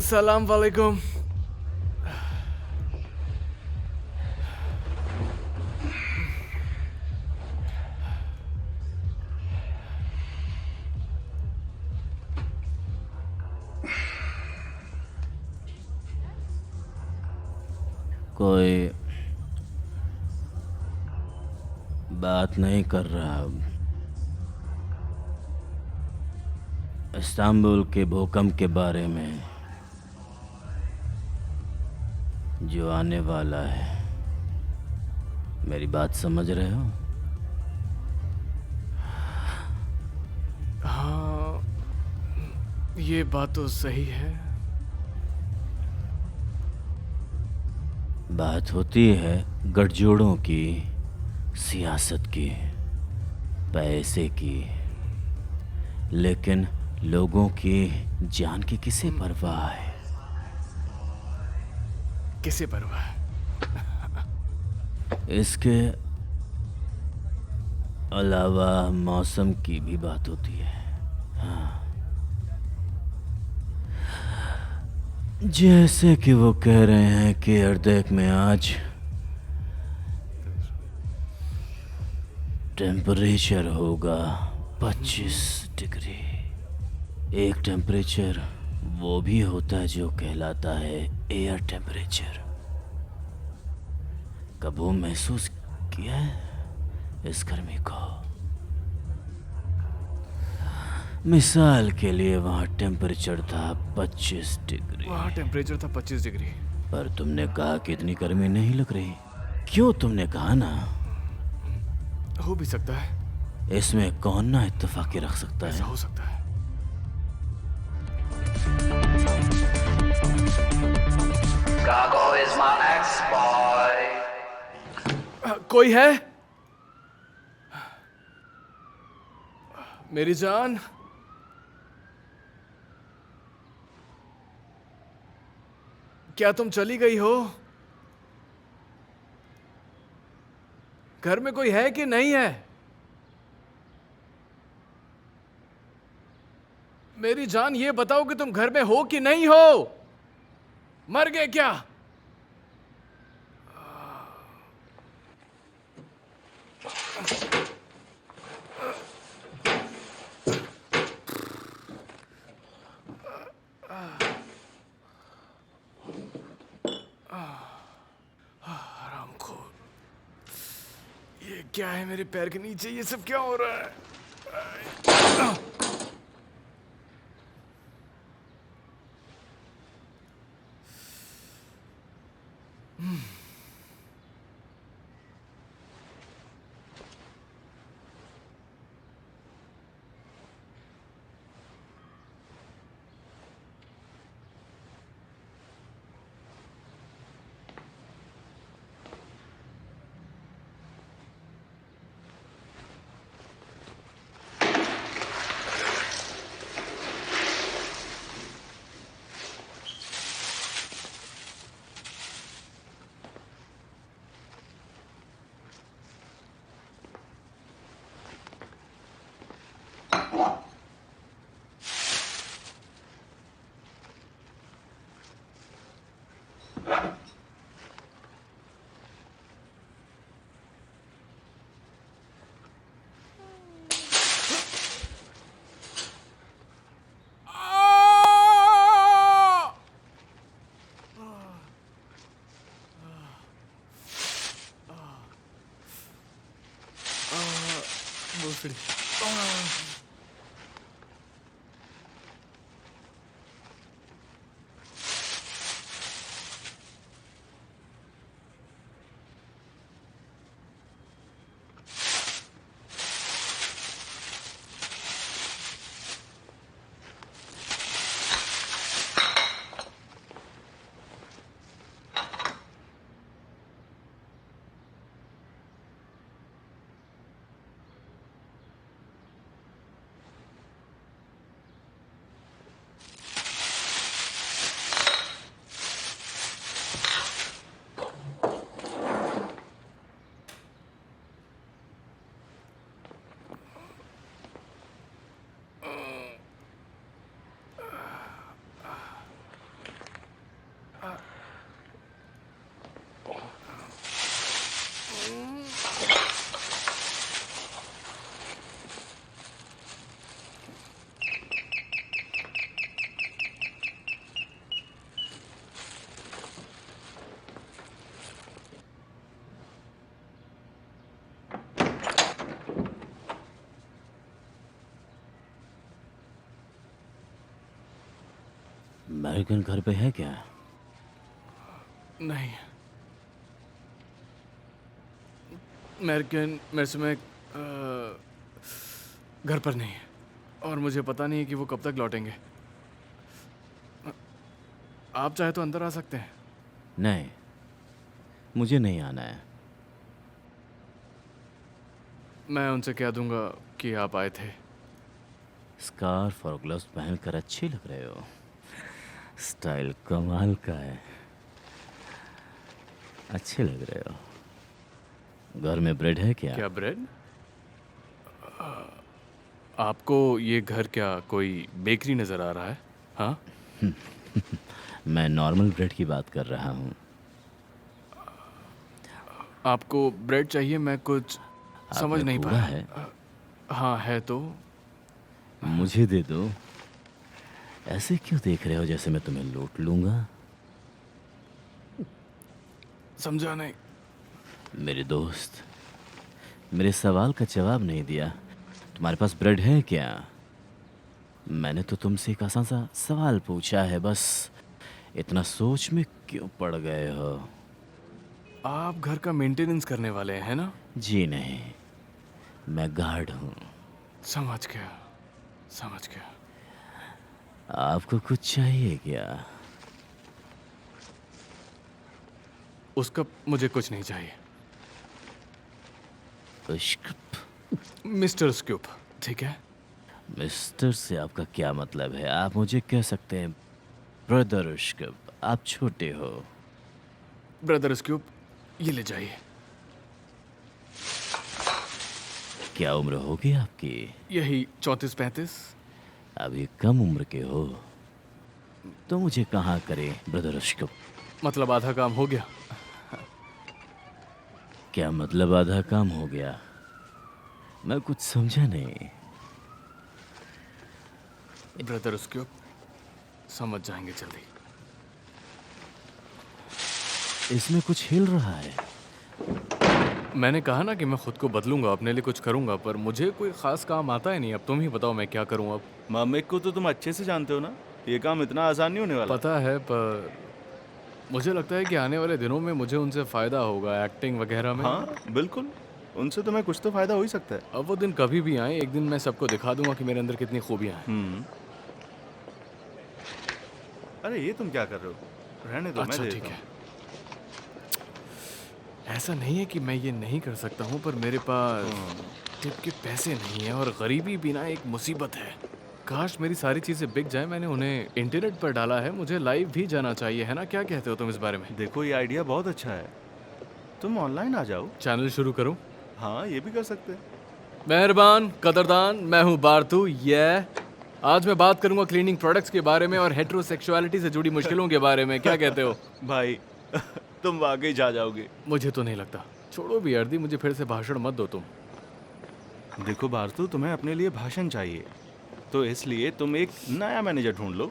सलाम वालेकुम। कोई बात नहीं कर रहा। इस्तांबुल के भूकंप के बारे में जो आने वाला है, मेरी बात समझ रहे हो? हाँ, ये बात तो सही है। बात होती है गठजोड़ों की, सियासत की, पैसे की, लेकिन लोगों की जान की किसे परवाह है? किसे परवाह? इसके अलावा मौसम की भी बात होती है। हाँ, जैसे कि वो कह रहे हैं कि अर्देक में आज टेम्परेचर होगा 25 डिग्री। एक टेम्परेचर वो भी होता है जो कहलाता है एयर टेम्परेचर। कभी महसूस किया है इस गर्मी को? मिसाल के लिए वहाँ टेम्परेचर था 25 डिग्री, वहाँ टेम्परेचर था 25 डिग्री। पर तुमने कहा कि इतनी गर्मी नहीं लग रही। क्यों? तुमने कहा ना। हो भी सकता है, इसमें कौन ना इत्तेफाकी रख सकता ऐसा है? हो सकता है। Gago is my ex-boy. कोई है? मेरी जान, क्या तुम चली गई हो? घर में कोई है कि नहीं है? मेरी जान, ये बताओ कि तुम घर में हो कि नहीं हो? मर गए क्या? हरामखोर, ये क्या है मेरे पैर के नीचे? ये सब क्या हो रहा है? भोसड़ी। बर्गन घर पे है क्या? नहीं, मेरे से मैं घर पर नहीं है और मुझे पता नहीं है कि वो कब तक लौटेंगे। आप चाहे तो अंदर आ सकते हैं। नहीं, मुझे नहीं आना है। मैं उनसे कह दूंगा कि आप आए थे। स्कार्फ और ग्लव्स पहनकर अच्छे लग रहे हो। स्टाइल कमाल का है। अच्छे लग रहे हो। घर में ब्रेड है क्या? क्या ब्रेड? आपको ये घर क्या कोई बेकरी नज़र आ रहा है? हाँ, मैं नॉर्मल ब्रेड की बात कर रहा हूँ। आपको ब्रेड चाहिए? मैं कुछ समझ आपने नहीं पूरा पाया। है? हाँ है तो। मुझे दे दो। ऐसे क्यों देख रहे हो जैसे मैं तुम्हें लूट लूंगा? समझा नहीं। मेरे दोस्त, मेरे सवाल का जवाब नहीं दिया। तुम्हारे पास ब्रेड है क्या? मैंने तो तुमसे एक आसान सा सवाल पूछा है, बस। इतना सोच में क्यों पड़ गए हो? आप घर का मेंटेनेंस करने वाले हैं ना? जी नहीं, मैं गार्ड हूँ। समझ गया, समझ गया। आपको कुछ चाहिए क्या? उसका मुझे कुछ नहीं चाहिए। उश्क, मिस्टर स्कूप, ठीक है? मिस्टर से आपका क्या मतलब है? आप मुझे कह सकते हैं ब्रदर उश्क। आप छोटे हो। ब्रदर स्कूप, ये ले जाइए। क्या उम्र होगी आपकी? यही 34-35। अभी कम उम्र के हो तो मुझे कहाँ करे ब्रदर उश्क? मतलब आधा काम हो गया। क्या मतलब आधा काम हो गया? मैं कुछ समझा नहीं। ब्रदर स्कूप, समझ जाएंगे जल्दी। इसमें कुछ हिल रहा है। मैंने कहा ना कि मैं खुद को बदलूंगा, अपने लिए कुछ करूंगा, पर मुझे कोई खास काम आता ही नहीं। अब तुम ही बताओ मैं क्या करूं अब। मामिक को तो तुम अच्छे से जानते हो ना, ये काम इतना आसान नहीं होने वाला। पता है, पर मुझे लगता है कि आने वाले दिनों में मुझे उनसे फ़ायदा होगा एक्टिंग वगैरह में। हाँ बिल्कुल, उनसे तुम्हें कुछ तो फायदा हो ही सकता है। अब वो दिन कभी भी आए, एक दिन मैं सबको दिखा दूंगा कि मेरे अंदर कितनी खूबियाँ हैं। अरे ये तुम क्या कर रहे हो? रहने दो, मैं अच्छा देता ठीक हूँ। है। ऐसा नहीं है कि मैं ये नहीं कर सकता हूँ, पर मेरे पास टिप के पैसे नहीं है और गरीबी भी ना एक मुसीबत है। काश मेरी सारी चीज़ें बिक जाए। मैंने उन्हें इंटरनेट पर डाला है, मुझे लाइव भी जाना चाहिए, है ना? क्या कहते हो तुम इस बारे में? देखो ये आइडिया बहुत अच्छा है, तुम ऑनलाइन आ जाओ। चैनल शुरू करूँ? हाँ ये भी कर सकते हैं। मेहरबान कदरदान, मैं हूँ बारतू। आज मैं बात करूंगा क्लीनिंग प्रोडक्ट्स के बारे में और हेटेरोसेक्सुअलिटी से जुड़ी मुश्किलों के बारे में। क्या कहते हो? भाई तुम वाकई जा जाओगे। मुझे तो नहीं लगता। छोड़ो भी अर्दी, मुझे फिर से भाषण मत दो तुम। देखो बारतू, तुम्हें अपने लिए भाषण चाहिए, तो इसलिए तुम एक नया मैनेजर ढूंढ लो।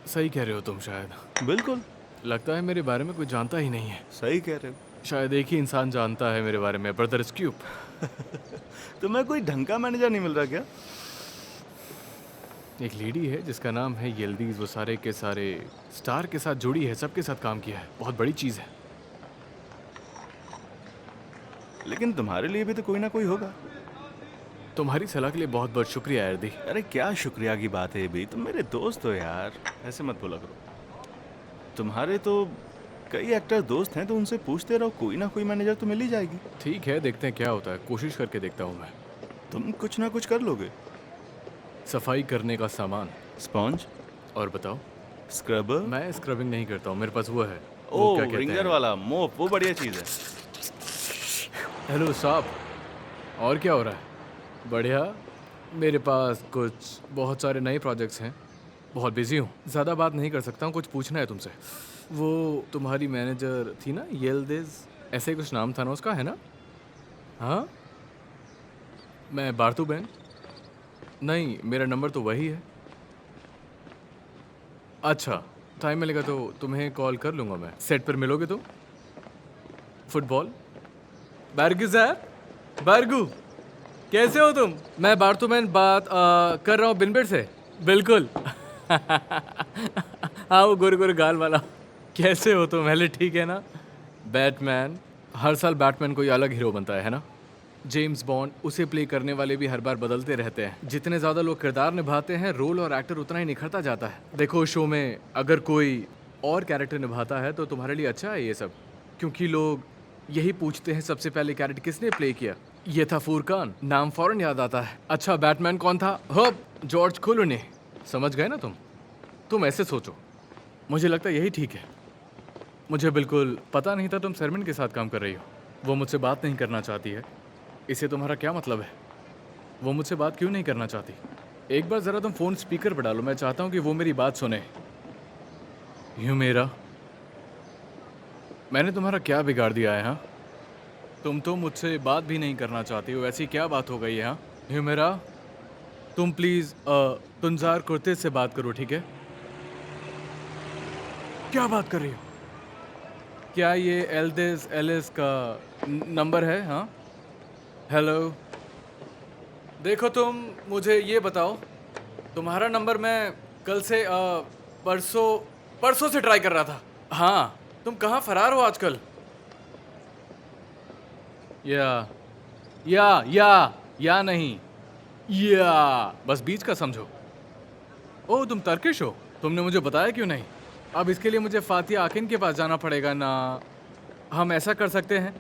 सही कह रहे हो तुम शायद। बिल्कुल लगता है मेरे बारे में कोई जानता ही नहीं है। सही कह रहे हो। शायद एक ही इंसान जानता है मेरे बारे में, ब्रदर स्कूप। तुम्हें कोई ढंग का मैनेजर नहीं मिल रहा क्या? एक लेडी है जिसका नाम है येल्दीज, वो सारे के सारे स्टार के साथ जुड़ी है, सबके साथ काम किया है, बहुत बड़ी चीज़ है। लेकिन तुम्हारे लिए भी तो कोई ना कोई होगा। तुम्हारी सलाह के लिए बहुत बहुत शुक्रिया अर्दी। अरे क्या शुक्रिया की बात है भी, तुम मेरे दोस्त हो यार, ऐसे मत बोला करो। तुम्हारे तो कई एक्टर दोस्त हैं, तो उनसे पूछते रहो, कोई ना कोई मैनेजर तो मिल ही जाएगी। ठीक है, देखते हैं क्या होता है, कोशिश करके देखता हूँ मैं। तुम कुछ ना कुछ कर लोगे। सफाई करने का सामान। स्पॉन्ज, और बताओ? स्क्रबर। मैं स्क्रबिंग नहीं करता हूँ, मेरे पास वो है। वो ओ क्या कहते रिंगर हैं? वाला मोप, वो बढ़िया चीज़ है। हेलो साहब, और क्या हो रहा है? बढ़िया। मेरे पास कुछ बहुत सारे नए प्रोजेक्ट्स हैं, बहुत बिजी हूँ, ज़्यादा बात नहीं कर सकता हूँ। कुछ पूछना है तुमसे। वो तुम्हारी मैनेजर थी ना, येल्दिज, ऐसे ही कुछ नाम था ना उसका, है ना? हाँ, मैं बारतू बहन। नहीं, मेरा नंबर तो वही है। अच्छा, टाइम मिलेगा तो तुम्हें कॉल कर लूँगा मैं। सेट पर मिलोगे तुम? फुटबॉल? बारगू साहब, बारगू, कैसे हो तुम? मैं बारतू मैन बात कर रहा हूँ बिनबेट से। बिल्कुल। हाँ वो गोरे गोरे गाल वाला। कैसे हो तुम? हेले ठीक है ना? बैटमैन, हर साल बैटमैन कोई अलग हीरो बनता है ना? जेम्स बॉन्ड, उसे प्ले करने वाले भी हर बार बदलते रहते हैं। जितने ज़्यादा लोग किरदार निभाते हैं, रोल और एक्टर उतना ही निखरता जाता है। देखो शो में अगर कोई और कैरेक्टर निभाता है तो तुम्हारे लिए अच्छा है ये सब, क्योंकि लोग यही पूछते हैं सबसे पहले कैरेक्टर किसने प्ले किया। ये था फुरकान, नाम फौरन याद आता है। अच्छा बैटमैन कौन था? हो, जॉर्ज क्लूनी। समझ गए ना तुम ऐसे सोचो। मुझे लगता है यही ठीक है। मुझे बिल्कुल पता नहीं था तुम सरमिन के साथ काम कर रही हो। वो मुझसे बात नहीं करना चाहती है, इसे तुम्हारा क्या मतलब है? वो मुझसे बात क्यों नहीं करना चाहती? एक बार ज़रा तुम फ़ोन स्पीकर पर डालो, मैं चाहता हूँ कि वो मेरी बात सुने। यूँ मेरा, मैंने तुम्हारा क्या बिगाड़ दिया है? हाँ, तुम तो मुझसे बात भी नहीं करना चाहती हो, ऐसी क्या बात हो गई है? हाँ यूँ मेरा, तुम प्लीज़ तुंजार कुर्ते से बात करो, ठीक है? क्या बात कर रही हो? क्या ये एल्दिस एलिस का नंबर है? हाँ हेलो, देखो तुम मुझे ये बताओ, तुम्हारा नंबर मैं कल से परसों से ट्राई कर रहा था। हाँ, तुम कहाँ फरार हो आजकल? या नहीं, या बस बीच का समझो। ओह तुम तर्किश हो, तुमने मुझे बताया क्यों नहीं? अब इसके लिए मुझे फातिया आकिन के पास जाना पड़ेगा ना। हम ऐसा कर सकते हैं,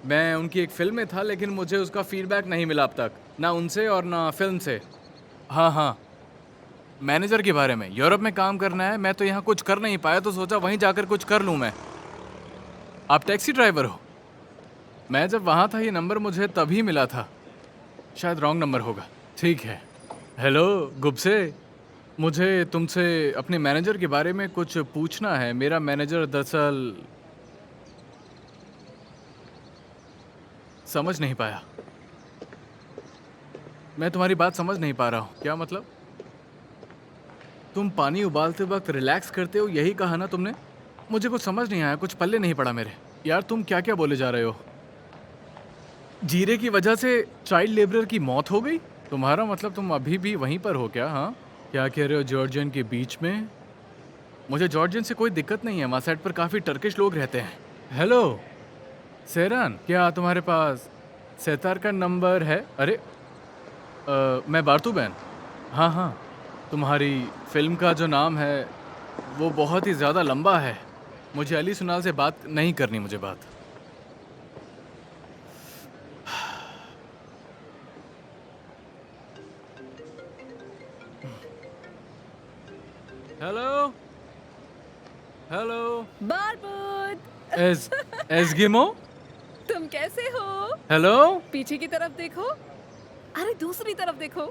मैं उनकी एक फ़िल्म में था लेकिन मुझे उसका फीडबैक नहीं मिला अब तक, ना उनसे और ना फिल्म से। हाँ, मैनेजर के बारे में, यूरोप में काम करना है। मैं तो यहाँ कुछ कर नहीं पाया तो सोचा वहीं जाकर कुछ कर लूँ मैं। आप टैक्सी ड्राइवर हो? मैं जब वहाँ था ये नंबर मुझे तभी मिला था, शायद रॉन्ग नंबर होगा। ठीक है। हेलो गुब्से, मुझे तुमसे अपने मैनेजर के बारे में कुछ पूछना है। मेरा मैनेजर दरअसल समझ नहीं पाया। मैं तुम्हारी बात समझ नहीं पा रहा हूँ। क्या मतलब? तुम पानी उबालते वक्त रिलैक्स करते हो, यही कहा ना तुमने? मुझे कुछ समझ नहीं आया, कुछ पल्ले नहीं पड़ा मेरे। यार तुम क्या क्या बोले जा रहे हो? जीरे की वजह से चाइल्ड लेबरर की मौत हो गई? तुम्हारा मतलब तुम अभी भी वहीं पर हो क्या? हाँ, क्या कह रहे हो? जॉर्जियन के बीच में? मुझे जॉर्जियन से कोई दिक्कत नहीं है, वहाँ सेट पर काफ़ी टर्किश लोग रहते हैं। हेलो सेरान, क्या तुम्हारे पास सेतार का नंबर है? अरे मैं बारतू बैन। हाँ, तुम्हारी फिल्म का जो नाम है वो बहुत ही ज़्यादा लंबा है। मुझे अली सुनाल से बात नहीं करनी, मुझे बात। हेलो बारबूद, एस्गिमो, तुम कैसे हो? हेलो। पीछे की तरफ देखो। अरे दूसरी तरफ देखो।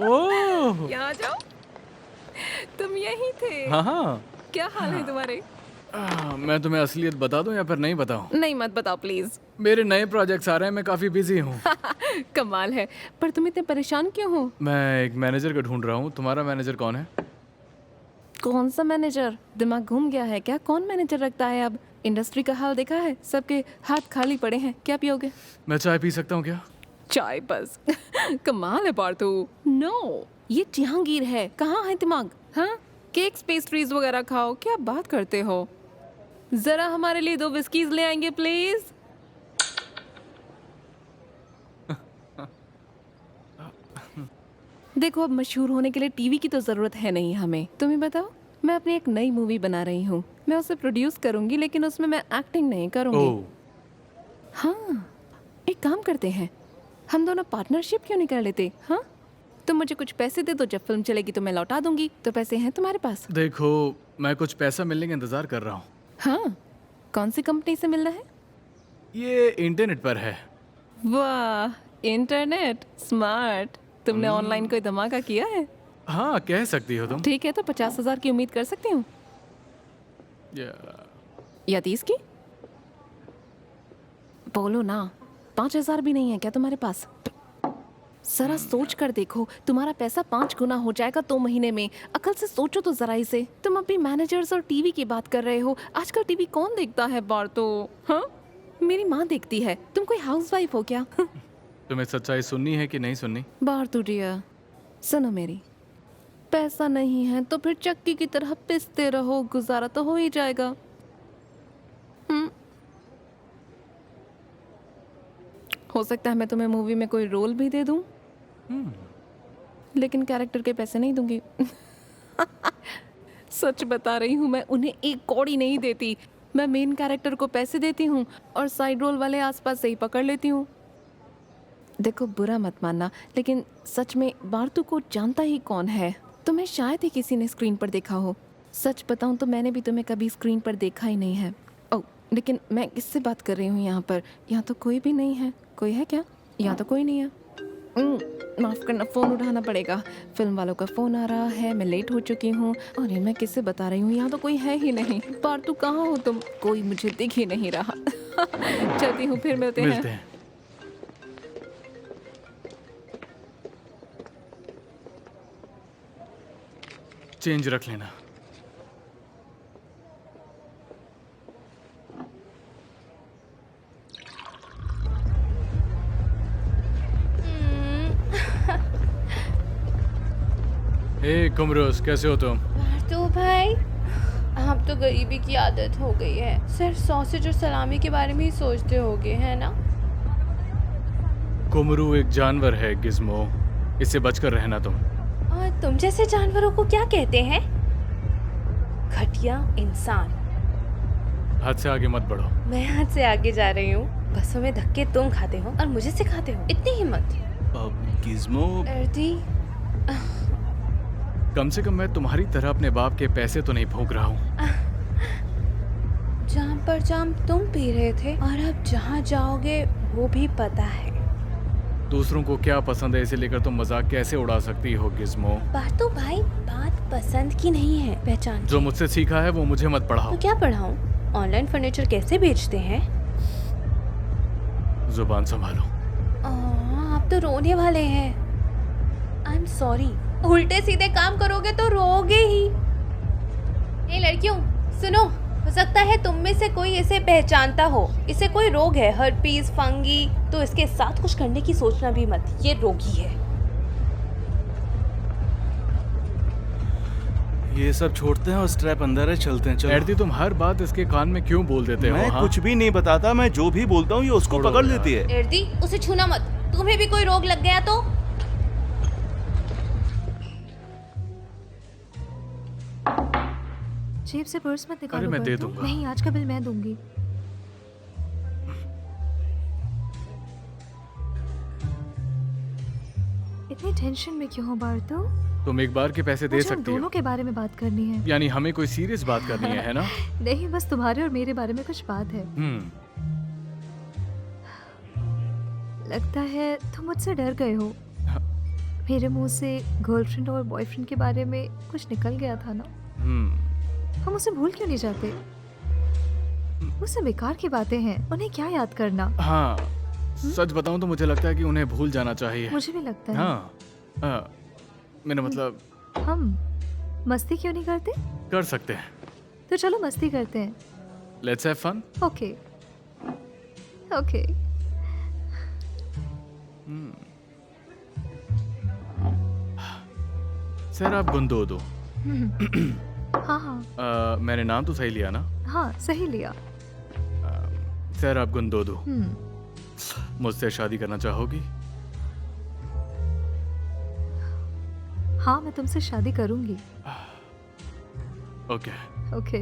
ओह यहाँ जाओ। तुम यही थे। हाँ। क्या हाल है तुम्हारे? मैं तुम्हें असलियत बता दूं या फिर नहीं बताऊं? नहीं मत बताओ प्लीज। मेरे नए प्रोजेक्ट्स आ रहे हैं, मैं काफ़ी बिजी हूँ। कमाल है, पर तुम इतने परेशान क्यों हो? मैं एक मैनेजर को ढूंढ रहा हूँ। तुम्हारा मैनेजर कौन है? कौन सा मैनेजर? दिमाग घूम गया है क्या? कौन मैनेजर रखता है अब? इंडस्ट्री का हाल देखा है, सबके हाथ खाली पड़े हैं। क्या पियोगे? मैं चाय पी सकता हूँ क्या? चाय बस। कमाल है पार्थू। नो, ये जहांगीर है, कहाँ है दिमाग? हाँ, केक्स पेस्ट्रीज वगैरह खाओ। क्या बात करते हो? जरा हमारे लिए 2 विस्कीज ले आएंगे प्लीज। देखो अब मशहूर होने के लिए टीवी की तो जरूरत है नहीं हमें। तुम्हें बताओ, मैं अपनी एक नई मूवी बना रही हूँ। मैं उसे प्रोड्यूस करूंगी लेकिन उसमें मैं एक्टिंग नहीं करूंगी। ओह, हाँ, एक काम करते हैं, हम दोनों पार्टनरशिप क्यों नहीं कर लेते? हाँ, तुम मुझे कुछ पैसे दे दो, जब फिल्म चलेगी तो मैं लौटा दूंगी। तो पैसे हैं तुम्हारे पास? देखो मैं कुछ पैसा मिलने का इंतज़ार कर रहा हूँ। हाँ, कौन सी कंपनी से मिलना है? ये इंटरनेट पर है। वाह, इंटरनेट स्मार्ट। तुमने ऑनलाइन कोई धमाका किया है? हाँ, कह सकती हो तुम। ठीक है, तो 50,000 की उम्मीद कर सकती हूँ या 30 की? बोलो ना, 5,000 भी नहीं है क्या तुम्हारे पास? जरा सोच कर देखो, तुम्हारा पैसा 5 गुना हो जाएगा 2 महीने में। अकल से सोचो तो जरा इसे। तुम अभी मैनेजर्स और टीवी की बात कर रहे हो। आजकल टीवी कौन देखता है बार तो? हाँ, मेरी माँ देखती है। तुम कोई हाउसवाइफ हो क्या? तुम्हें सच्चाई सुननी है कि नहीं सुननी? बार तो डियर, सुनो मेरी, पैसा नहीं है तो फिर चक्की की तरह पिसते रहो, गुजारा तो हो ही जाएगा। हो सकता है मैं तुम्हें मूवी में कोई रोल भी दे दूं, लेकिन कैरेक्टर के पैसे नहीं दूंगी। सच बता रही हूँ, मैं उन्हें एक कौड़ी नहीं देती। मैं मेन कैरेक्टर को पैसे देती हूँ और साइड रोल वाले आसपास से ही पकड़ लेती हूँ। देखो बुरा मत मानना, लेकिन सच में बारतू को जानता ही कौन है। तुम्हें शायद ही किसी ने स्क्रीन पर देखा हो। सच बताऊं तो मैंने भी तुम्हें कभी स्क्रीन पर देखा ही नहीं है। ओह, लेकिन मैं किससे बात कर रही हूँ यहाँ पर? यहाँ तो कोई भी नहीं है। कोई है क्या? यहाँ तो कोई नहीं है। माफ करना, फ़ोन उठाना पड़ेगा। फिल्म वालों का फ़ोन आ रहा है, मैं लेट हो चुकी हूँ। और ये मैं किससे बता रही हूँ? यहाँ तो कोई है ही नहीं। पार्थू कहाँ हो तुम? कोई मुझे दिख ही नहीं रहा। चलती हूँ, फिर मिलते हैं। चेंज रख लेना। हे कुमरोस, कैसे हो तुम? तो भाई, अब तो गरीबी की आदत हो गई है। सिर्फ सॉसेज और सलामी के बारे में ही सोचते होगे, है ना? कुमरू एक जानवर है गिज़्मो, इससे बचकर रहना तुम। और तुम जैसे जानवरों को क्या कहते हैं? घटिया इंसान। हद से आगे मत बढ़ो। मैं हाथ से आगे जा रही हूँ। बसों में धक्के तुम खाते हो और मुझे सिखाते हो। इतनी हिम्मत? गिज़्मो, अर्दी, कम से कम मैं तुम्हारी तरह अपने बाप के पैसे तो नहीं भोग रहा हूँ। जाम पर जाम तुम पी रहे थे और अब जहाँ जाओगे वो भी पता है। दूसरों को क्या पसंद है इसे लेकर तुम मजाक कैसे उड़ा सकती हो गिज़्मो? बातों भाई, बात पसंद की नहीं है, पहचान की। जो मुझसे सीखा है वो मुझे मत पढ़ाओ। तो क्या पढ़ाऊं? ऑनलाइन फर्नीचर कैसे बेचते हैं? जुबान संभालो। आप तो रोने वाले हैं। I am sorry. उल्टे सीधे काम करोगे तो रोओगे ही। ए लड़कियों, सुनो, हो सकता है तुम में से कोई इसे पहचानता हो। इसे कोई रोग है, हर्पीज, फंगी। तो इसके साथ कुछ करने की सोचना भी मत, ये रोगी है। ये सब छोड़ते हैं और स्ट्रैप अंदर है, चलते हैं। चलो। एर्दी, तुम हर बात इसके कान में क्यों बोल देते हो? मैं हाँ? कुछ भी नहीं बताता, मैं जो भी बोलता हूँ ये उसको छोड़ो पकड़ यार। लेती है। एर्दी, उसे छूना मत। तुम्हें भी कोई रोग लग गया तो? जेब से पर्स मत निकालो। अरे मैं दे बर्तू। दूंगा। नहीं, आज का बिल मैं दूंगी। इतनी टेंशन में क्यों हो बारतू? तुम एक बार के पैसे दे मुझे हम सकती दोनों हो। के बारे में बात करनी है। यानी हमें कोई सीरियस बात करनी है ना? नहीं, बस तुम्हारे और मेरे बारे में कुछ बात है। लगता है तुम मुझसे डर गए हो। हाँ। मेरे मुंह से गर्लफ्रेंड और बॉयफ्रेंड के बारे में कुछ निकल गया था ना। हम उसे भूल क्यों नहीं जाते? मुझसे बेकार की बातें हैं, उन्हें क्या याद करना। हाँ, सच बताऊं तो मुझे लगता है कि उन्हें भूल जाना चाहिए। मुझे भी लगता है। हाँ, मेरा मतलब हम मस्ती क्यों नहीं करते? कर सकते हैं। तो चलो मस्ती करते हैं। Let's have fun. Okay okay. Sir आप गुंदोदो। हाँ हाँ मैंने नाम तो सही लिया ना? हाँ, सही लिया। सर आप गुंदोदो, मुझसे शादी करना चाहोगी? हाँ, मैं तुमसे शादी करूंगी। ओके। ओके।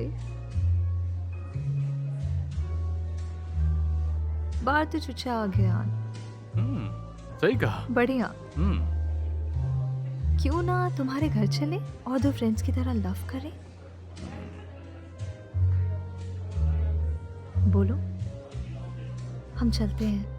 बार तो चुचा आ गया। सही कहा। बढ़िया। क्यों ना तुम्हारे घर चले और दो फ्रेंड्स की तरह लव करें? बोलो, हम चलते हैं।